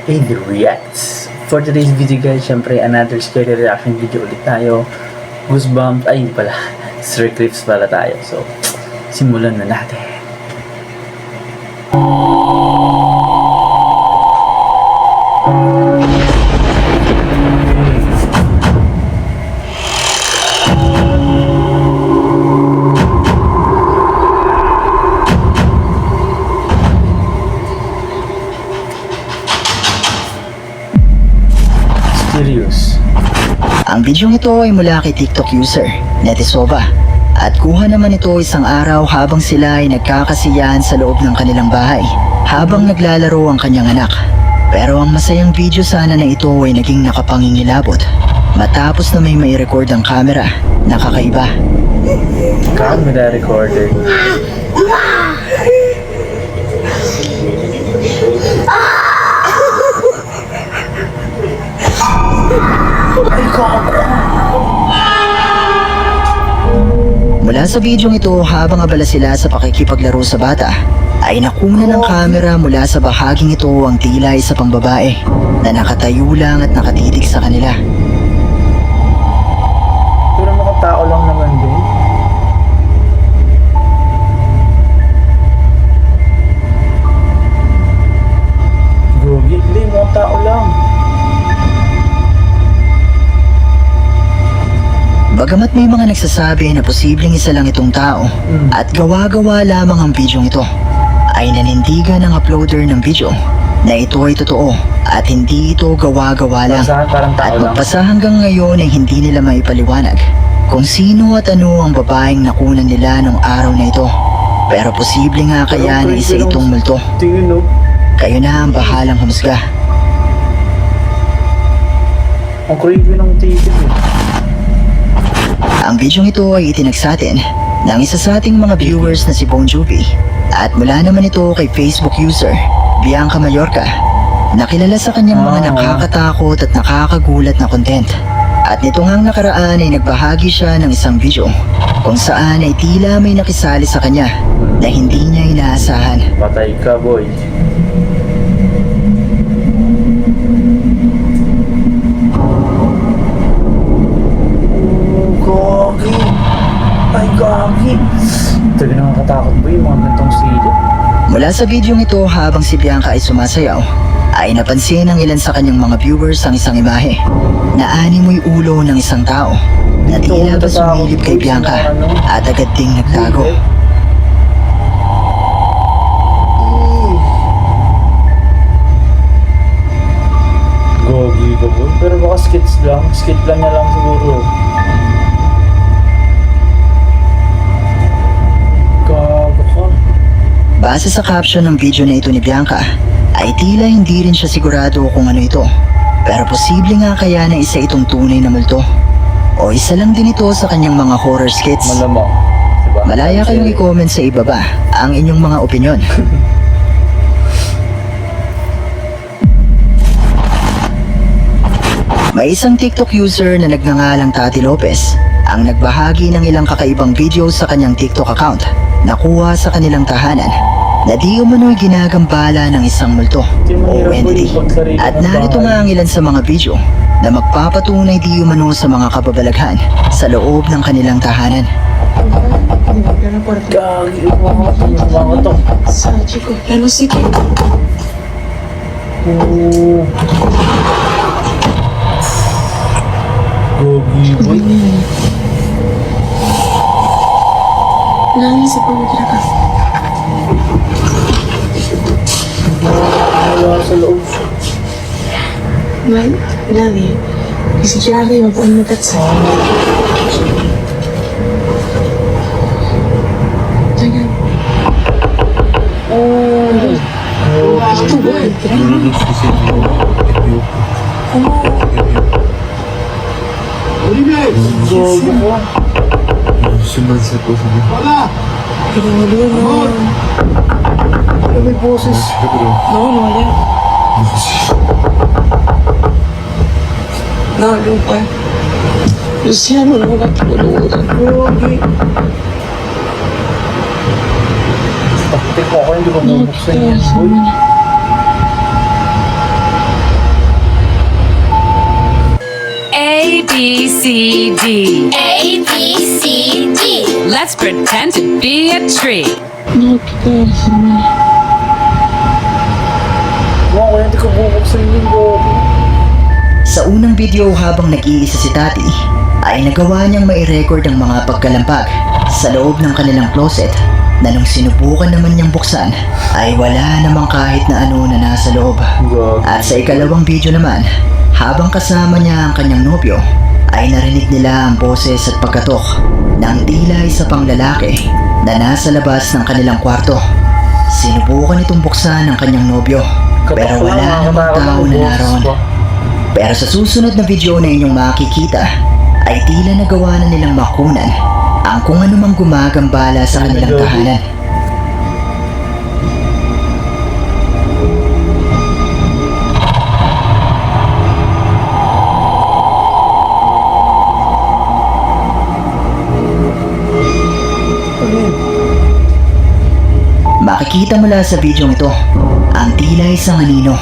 Hey, the reacts! For today's video guys, syempre another scary reaction video ulit tayo. Goosebumps, ay pala, Stray Clips pala tayo. So, simulan na natin. Serious. Ang bidyong ito ay mula kay TikTok user, Netisova. At kuha naman ito isang araw habang sila ay nagkakasiyahan sa loob ng kanilang bahay, habang naglalaro ang kanyang anak. Pero ang masayang video sana na ito ay naging nakapangingilabot matapos na may record ang camera na kakaiba. Camera recorder. Mula sa bidyong ito, habang abala sila sa pakikipaglaro sa bata, ay nakuna ng kamera mula sa bahaging ito ang tila isa pang babae na nakatayo lang at nakatitig sa kanila. Pero makatao lang naman din. Gogi, hindi, mga tao lang. Bagamat may mga nagsasabi na posibleng isa lang itong tao at gawa-gawa lamang ang bidyong ito, ay nanindigan ng uploader ng video na ito ay totoo at hindi ito gawa-gawa lang. Parang tao At lang. magpasa hanggang ngayon ay hindi nila maipaliwanag kung sino at ano ang babaeng nakunan nila nung araw na ito. Pero posible nga kaya na isa itong multo. Tingin no? Kayo na ang bahalang humusga. Ang creepy ng ticket eh. Ang bidyong ito ay itinag sa atin ng isa sa ating mga viewers na si Bon Jovi. At mula naman ito kay Facebook user Bianca Mallorca, na kilala sa kanyang mga nakakatakot at nakakagulat na content. At nitong hang nakaraan ay nagbahagi siya ng isang video kung saan ay tila may nakisali sa kanya na hindi niya inaasahan. Patay ka, boy. Gogi! Ay, gogi! Talaga nakakatakot ba yung mga gantong silip? Mula sa bidyong ito, habang si Bianca ay sumasayaw, ay napansin ng ilan sa kanyang mga viewers ang isang imahe na animoy ulo ng isang tao na tila ba sumilip kay Bianca at agad ding nagtago. Gogi ka, boy. Pero baka skits lang. Skit lang niya lang siguro. Gago ka. Base sa caption ng video na ito ni Bianca, ay tila hindi rin siya sigurado kung ano ito. Pero posible nga kaya na isa itong tunay na multo. O isa lang din ito sa kanyang mga horror skits. Malamang. Diba? Malaya kayong i-comment sa ibaba ang inyong mga opinyon. May isang TikTok user na nagngangalang Tati Lopez ang nagbahagi ng ilang kakaibang video sa kanyang TikTok account na kuha sa kanilang tahanan na di umano'y ginagambala ng isang multo o entity. At narito nga ang ilan sa mga video na magpapatunay di umano sa mga kababalaghan sa loob ng kanilang tahanan. Gagi, mga to. Sa chico, pero sige. Oh. Gogi, boy. Naisip ko magkira ka. Wala sa loob. Well, lali. Kasi siya kayo magpunutat sa. Jangan. Oh. Ito ba? Gogi mo. Sumansa po sa mga. Pinangalo na. May boses. No, wala. No, lupa. Luciano, no, katulungan. Gogi. Taktik ko ako, hindi ko bubuksan yan, boy. B, C, D. A, B, C, D. Let's pretend to be a tree. Wow, hindi ko bubuksan yung Gogi. Sa unang video habang nag-iisa si Tati, ay nagawa niyang mai-record ang mga pagkalampag sa loob ng kanilang closet na nung sinubukan naman niyang buksan ay wala namang kahit na ano na nasa loob. Gogi. At sa ikalawang video naman, habang kasama niya ang kanyang nobyo, ay narinig nila ang boses at pagkatok ng tila isa pang lalaki na nasa labas ng kanilang kwarto. Sinubukan itong buksan ng kanyang nobyo pero wala namang tao na naroon. Pero sa susunod na video na inyong makikita ay tila nagawa na nilang makunan ang kung anumang gumagambala sa kanilang tahanan. Makikita mula sa video ito ang tila isang anino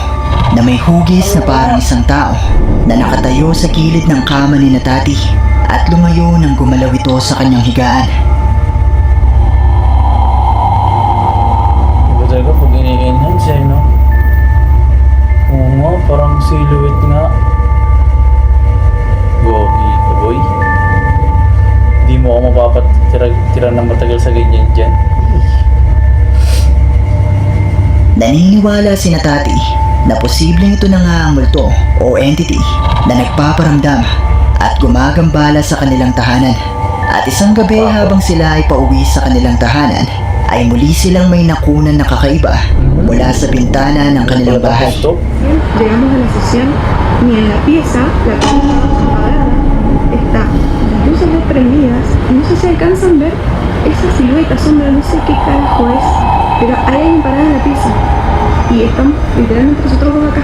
na may hugis na parang isang tao na nakatayo sa gilid ng kama ni na Tati at lumayo nang gumalaw ito sa kanyang higaan. Iba talaga pag ini-enhance eh, no? Oo nga, parang silhouette nga. Gogi ka, boy. Hindi mo ako mapapatira ng matagal sa ganyan dyan. Naniniwala si na Tati na posibleng ito na nga ang multo o entity na nagpaparamdam at gumagambala sa kanilang tahanan. At isang gabi habang sila ay pauwi sa kanilang tahanan, ay muli silang may nakunan na kakaiba mula sa bintana ng kanilang bahay. Llegamos a la sesión y en la pieza la cámara apagada está las luces prendidas. No sé si alcanzan a ver esa silueta, sombra, no sé qué carajo es, pero hay alguien parado en la pieza y estamos literalmente nosotros dos acá.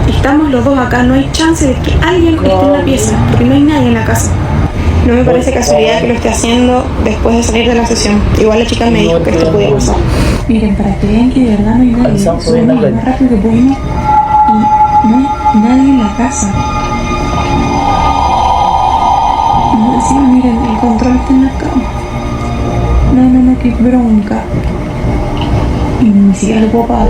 Estamos los dos acá, no hay chance de que alguien esté en la pieza, porque no hay nadie en la casa. No me parece casualidad que lo esté haciendo después de salir de la sesión. Igual la chica me dijo que esto podía pasar. Miren, para que vean que de verdad no hay nadie, Alzamos subimos lo agad. más rápido que pudimos y no hay nadie en la casa. No, encima miren, el control está en la cama. No, qué bronca. Y ni siquiera lo puedo pagar.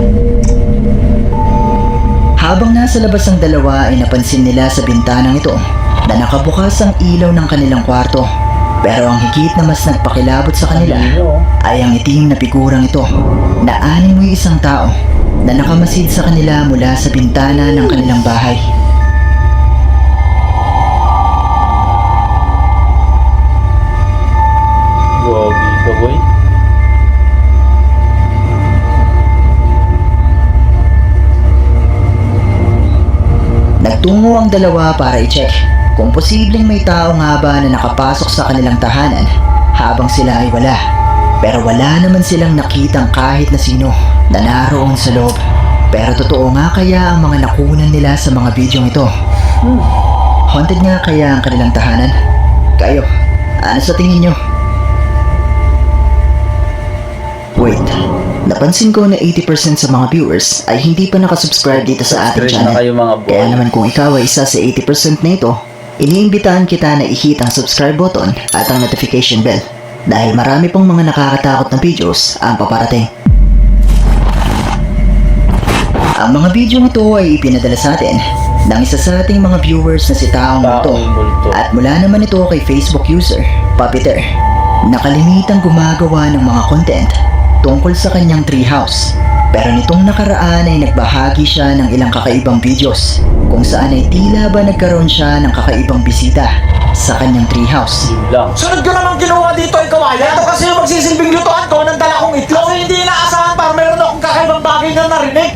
Habang nasa labas ang dalawa ay napansin nila sa bintanang ito na nakabukas ang ilaw ng kanilang kwarto. Pero ang higit na mas nagpakilabot sa kanila ay ang itim na figurang ito na animoy isang tao na nakamasid sa kanila mula sa bintana ng kanilang bahay. Gogi ka, boy. Nagtungo ang dalawa para i-check kung posibleng may tao nga ba na nakapasok sa kanilang tahanan habang sila ay wala. Pero wala naman silang nakitang kahit na sino na naroon sa loob. Pero totoo nga kaya ang mga nakunan nila sa mga bidyong ito? Haunted nga kaya ang kanilang tahanan? Kayo, ano sa tingin nyo? Wait, napansin ko na 80% sa mga viewers ay hindi pa nakasubscribe dito sa ating Straight na channel. kayo, mga boy. Kaya naman kung ikaw ay isa sa 80% na ito, iniimbitahan kita na i-hit ang subscribe button at ang notification bell dahil marami pang mga nakakatakot na videos ang paparating. Ang mga video ito ay ipinadala sa atin ng isa sa ating mga viewers na si Taong Multo Taong Multo. at mula naman ito kay Facebook user Puppeter na kalimitang gumagawa ng mga content tungkol sa kanyang treehouse. Pero nitong nakaraan ay nagbahagi siya ng ilang kakaibang videos kung saan ay tila ba nagkaroon siya ng kakaibang bisita sa kanyang treehouse. Yun lang. Sunod ko namang ginawa dito ay kawayan. Ito kasi yung magsisilbing lutuan ko ng dala kong itlog. Kasi hindi inaasahan para meron akong kakaibang bagay na narinig.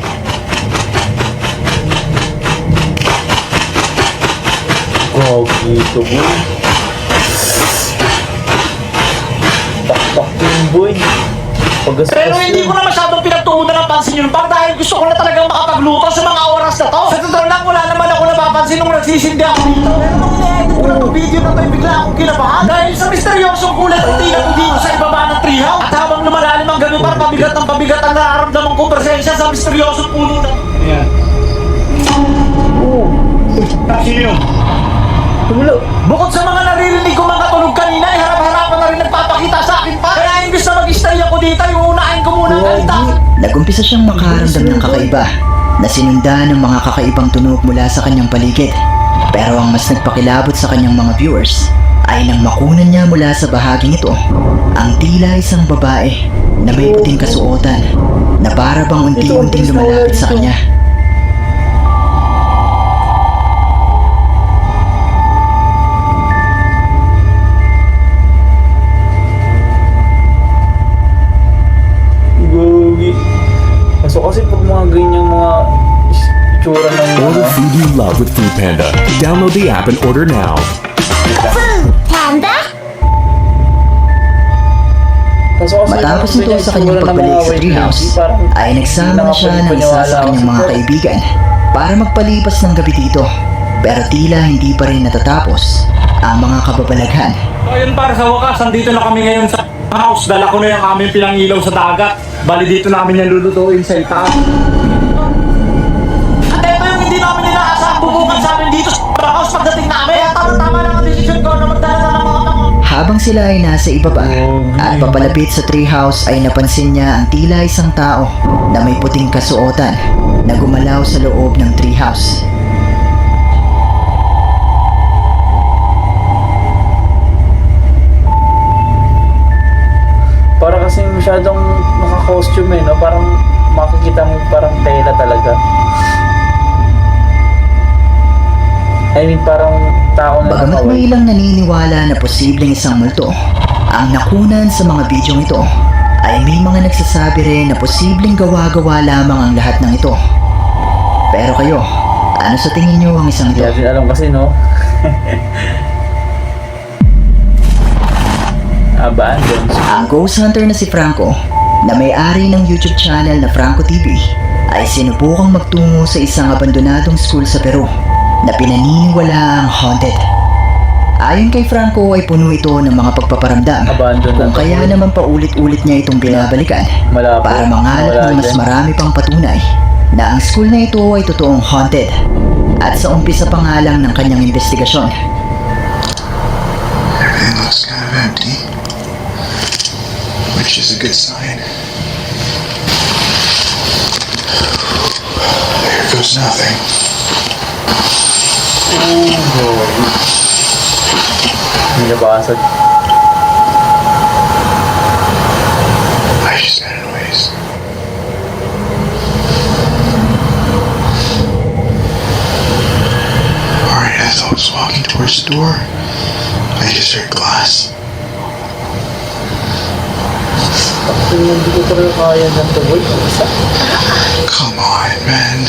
Gogi ka, boy. Taktak yun, boy. Pagaspas Pero hindi ko na masyadong pinagtuunan ng pansin yun par dahil gusto ko na talagang makapagluto sa mga oras na to. Sa totoo lang, wala naman ako napapansin nung nagsisindi ako dito. Pero nung ina-edit ko na itong video na to, bigla akong kinabahan. Dahil sa misteryosong kulay ng tingnan ko dito sa ibaba ng treehouse. At habang lumalalim ang gabi par, pabigat ang nararamdaman kong presensya sa misteryosong puno na. Ayan. Sino yun? Wala. Bukod sa mga naririnig ko mga tunog kanina, ay harap-harapan na rin nagpapakita sa akin pa. Kaya imbis na mag-stay ako dito, yung unahin ko muna ang kalita. Nagumpisa siyang makaramdam ng kakaiba na sinundan ng mga kakaibang tunog mula sa kanyang paligid. Pero ang mas nagpakilabot sa kanyang mga viewers ay nang makunan niya mula sa bahaging ito ang tila isang babae na may puting kasuotan na para bang unti-unting lumalapit sa kanya. Gogi. So kasi pag mga ganyang mga itsura ng Order food you love with Food Panda. Download the app and order now. Panda? Matapos nito sa kanyang pagbalik sa treehouse, ay nagsama na siya ng isa sa kanyang mga kaibigan para magpalipas ng gabi dito. Pero tila hindi pa rin natatapos ang mga kababalaghan. So ayun par, sa wakas, andito na kami ngayon sa house. Dala ko na yung aming pinangilaw sa dagat. Bali dito namin yung lulutuin sa itaas. At ito yung hindi namin inaasahang bubukan sa amin dito sa house pagdating namin. Kaya tama-tama lang ang decision ko na magdala ng mga Habang sila ay nasa ibaba at papalapit sa treehouse ay napansin niya ang tila isang tao na may puting kasuotan na gumalaw sa loob ng treehouse. Para kasi masyadong naka-costume no? Parang makikita mo parang tela talaga. I mean parang tao na Bagamat may ilang naniniwala na posibleng isang multo ang nakunan sa mga bidyong ito, ay may mga nagsasabi rin na posibleng gawa-gawa lamang ang lahat ng ito. Pero kayo, ano sa tingin nyo ang isang Hindi ito? natin alam kasi no. Abandoned. Ang ghost hunter na si Franco, na may-ari ng YouTube channel na Franco TV, ay sinubukang magtungo sa isang abandonadong school sa Peru na pinaniniwalaang haunted. Ayon kay Franco ay puno ito ng mga pagpaparamdam Abandoned kung na kaya naman paulit-ulit niya itong binabalikan Malabo. para mangalap Wala ng mas dyan. marami pang patunay na ang school na ito ay totoong haunted. At sa umpisa pa nga lang ng kanyang investigasyon, Everything looks kind of empty, which is a good sign. There goes nothing. Hindi nabasag. I just got a noise. Alright, as I was walking towards the door, I just heard glass. Hindi ko talaga kaya ng tuloy. Come on, man.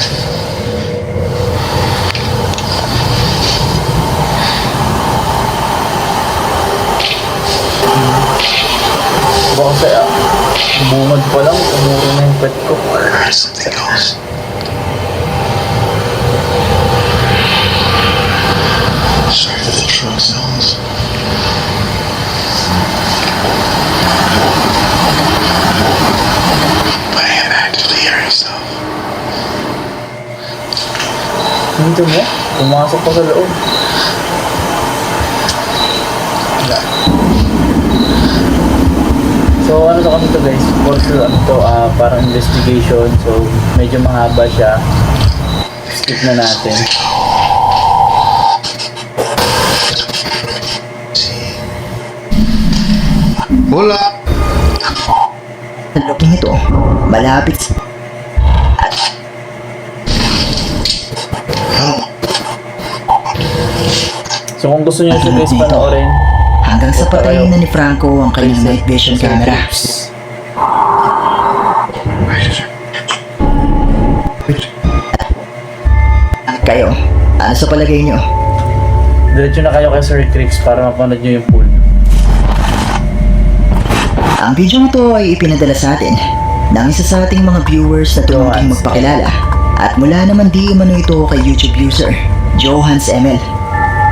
Baka kaya bungad pa lang, umuro na yung pet ko. I heard something else. Sorry for the truck sounds. But I am actively hearing stuff. Hindi mo, pumasok pa sa loob. Wala. So ano to kasi to guys, for sure ano to, parang investigation. So medyo mahaba siya. Skip na natin. Hola! sa luking ito, malapit sa Hello? So kung gusto niyo siya guys panoorin, hanggang sa patayin na ni Franco ang kanyang night vision camera. At kayo, ano sa palagay nyo? diretso na kayo kay Sir Crix para mapanood niyo yung pool. Ang video ito ay ipinadala sa atin ng isa sa ating mga viewers na tumangking magpakilala at mula naman di umano ito kay YouTube user Johans ML.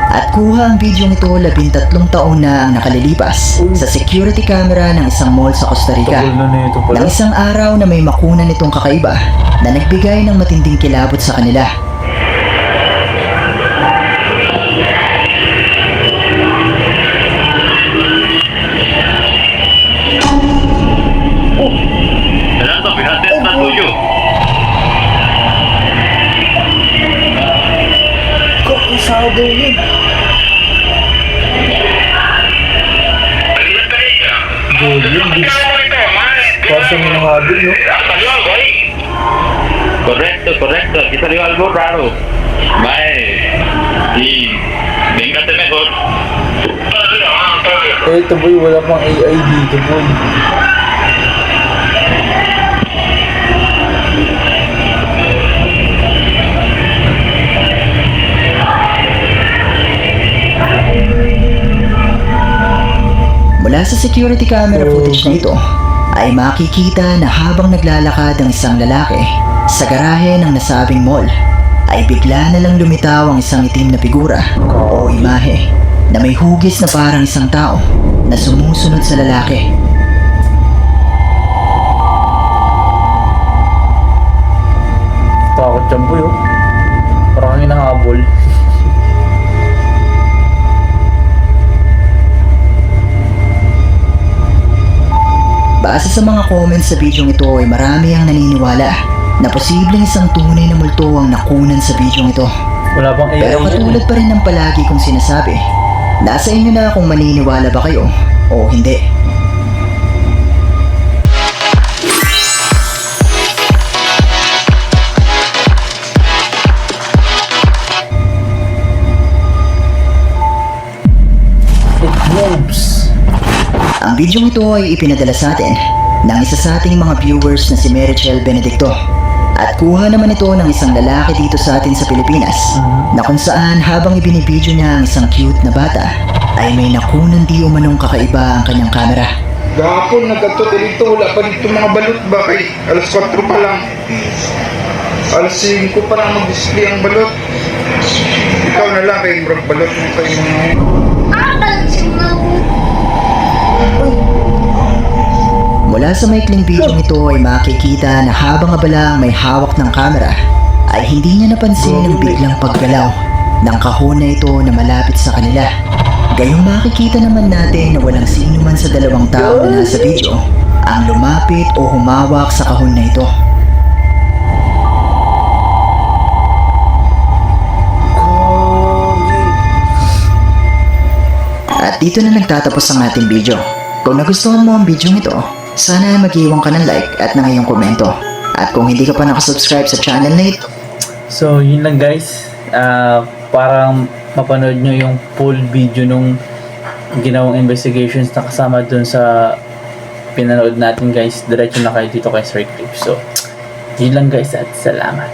At kuha ang video ito 13 taon na ang nakalilipas sa security camera ng isang mall sa Costa Rica. Tugol na nito pala. Nang isang araw na may makunan itong kakaiba na nagbigay ng matinding kilabot sa kanila. tuyo. Kakusado yun. Gold yun. Kasi mo nakabil, no? Salió algo ahí. Correcto. Aquí salió algo raro. Y véngate mejor. Ito boy, wala pang AI dito boy. Mula sa security camera footage na ito, ay makikita na habang naglalakad ang isang lalaki sa garahe ng nasabing mall, ay bigla na lang lumitaw ang isang itim na figura o imahe na may hugis na parang isang tao na sumusunod sa lalaki. Takot dyan boy, oh. Parang kang hinahabol. Base sa mga comments sa bidyong ito ay marami ang naniniwala na posibleng isang tunay na multo ang nakunan sa bidyong ito. Wala pang AI Pero dyan, katulad pa rin ng palagi kong sinasabi, nasa inyo na kung maniniwala ba kayo o hindi. It moves. Ang bidyong ito ay ipinadala sa atin ng isa sa ating mga viewers na si Merichel Benedicto. At kuha naman ito ng isang lalaki dito sa atin sa Pilipinas na kung saan habang ibinibidyo niya ang isang cute na bata ay may nakunan di umanong kakaiba ang kanyang camera. Gahapon nagkadto dito, wala pa dito mga balot ba kay alas 4 pa lang. Alas 5 pa lang mag-display ang balot. Ikaw na lang kay bro, balot mo kayo mga... Mula sa maikling bidyong ito ay makikita na habang abala ang may hawak ng camera ay hindi niya napansin ang biglang paggalaw ng kahon na ito na malapit sa kanila. Gayong makikita naman natin na walang sino man sa dalawang tao na nasa video ang lumapit o humawak sa kahon na ito. At dito na nagtatapos ang ating video. Kung nagustuhan mo ang video ito, sana ay mag-iwan ka ng like at ng iyong komento. At kung hindi ka pa nakasubscribe sa channel na ito, So, yun lang guys. Parang mapanood nyo yung full video nung ginawang investigations na kasama dun sa pinanood natin guys. Diretso na kayo dito kay Sir Clip. So, yun lang guys at salamat.